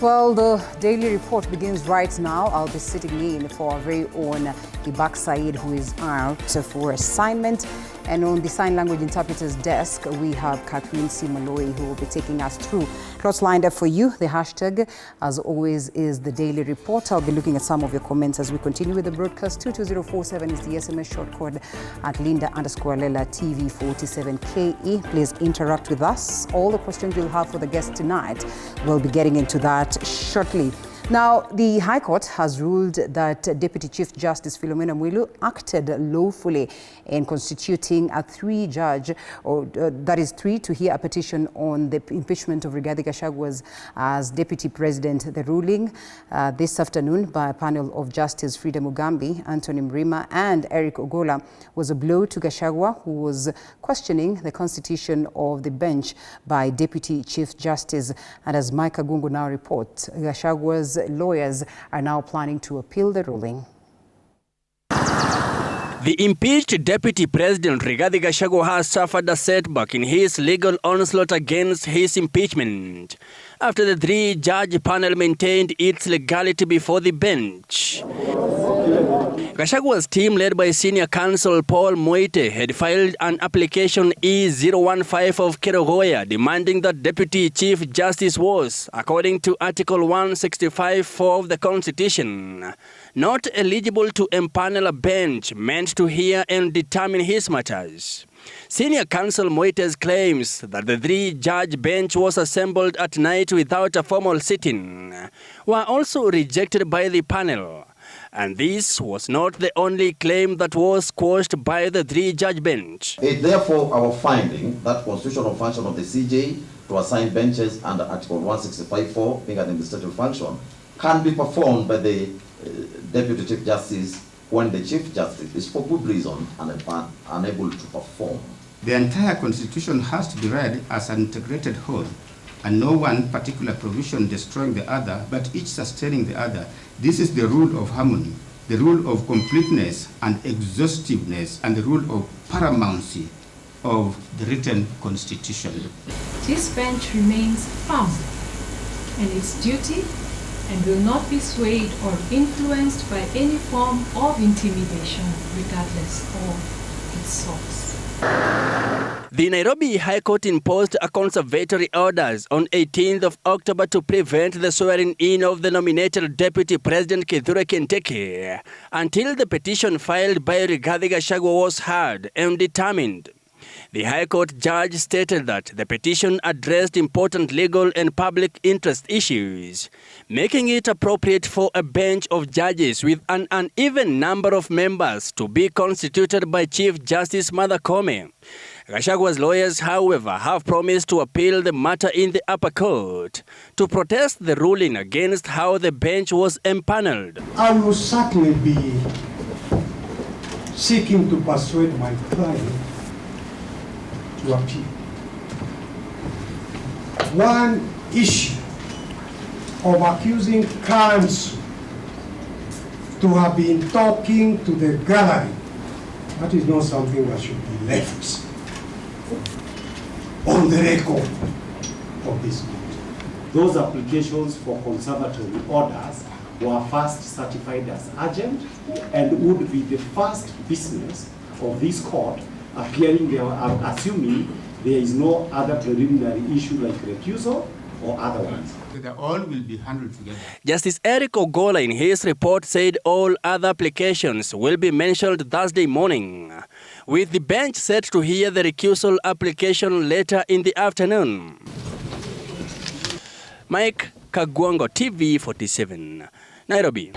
Well, the daily report begins right now. I'll be sitting in for our very own Ibak Said, who is out for assignment. And on the sign language interpreter's desk, we have Catherine Simaloi, who will be taking us through. Plots lined up for you. The hashtag, as always, is the daily report. I'll be looking at some of your comments as we continue with the broadcast. 22047 is the SMS short code at Linda_Lela TV47KE. Please interact with us. All the questions you'll have for the guest tonight, we'll be getting into that shortly. Now, the High Court has ruled that Deputy Chief Justice Philomena Mwilu acted lawfully in constituting a three-judge, that is three, to hear a petition on the impeachment of Rigathi Gachagua as Deputy President. The ruling this afternoon by a panel of Justice Fridah Mugambi, Anthony Mrima and Eric Ogolla was a blow to Gachagua, who was questioning the constitution of the bench by Deputy Chief Justice. And as Mike Agungu now reports, Gachagua's lawyers are now planning to appeal the ruling. The impeached Deputy President Rigathi Gachagua has suffered a setback in his legal onslaught against his impeachment after the three-judge panel maintained its legality before the bench. Gachagua's team, led by senior counsel Paul Moite, had filed an application E015 of Kerogoya demanding that Deputy Chief Justice was, according to Article 165(4) of the Constitution, not eligible to empanel a bench meant to hear and determine his matters. Senior counsel Moites claims that the three-judge bench was assembled at night without a formal sitting were also rejected by the panel. And this was not the only claim that was quashed by the three-judge bench. It's therefore our finding that constitutional function of the CJ to assign benches under Article 165(4), being an administrative function, can be performed by the Deputy Chief Justice when the Chief Justice is for good reason unable to perform. The entire Constitution has to be read as an integrated whole, and no one particular provision destroying the other, but each sustaining the other. This is the rule of harmony, the rule of completeness and exhaustiveness, and the rule of paramountcy of the written Constitution. This bench remains firm in its duty and will not be swayed or influenced by any form of intimidation, regardless of its source. The Nairobi High Court imposed a conservatory orders on 18th of October to prevent the swearing-in of the nominated Deputy President Kithure Kindiki until the petition filed by Rigathi Gachagua was heard and determined. The High Court judge stated that the petition addressed important legal and public interest issues, making it appropriate for a bench of judges with an uneven number of members to be constituted by Chief Justice Martha Koome. Gachagua's lawyers, however, have promised to appeal the matter in the upper court to protest the ruling against how the bench was empaneled. I will certainly be seeking to persuade my client to appeal. One issue of accusing counsel to have been talking to the gallery, that is not something that should be left on the record of this court. Those applications for conservatory orders were first certified as urgent and would be the first business of this court appearing there. I'm assuming there is no other preliminary issue like recusal or other ones. They all will be handled together. Justice Eric Ogolla in his report said all other applications will be mentioned Thursday morning, with the bench set to hear the recusal application later in the afternoon. Mike Kagwango, TV 47, Nairobi.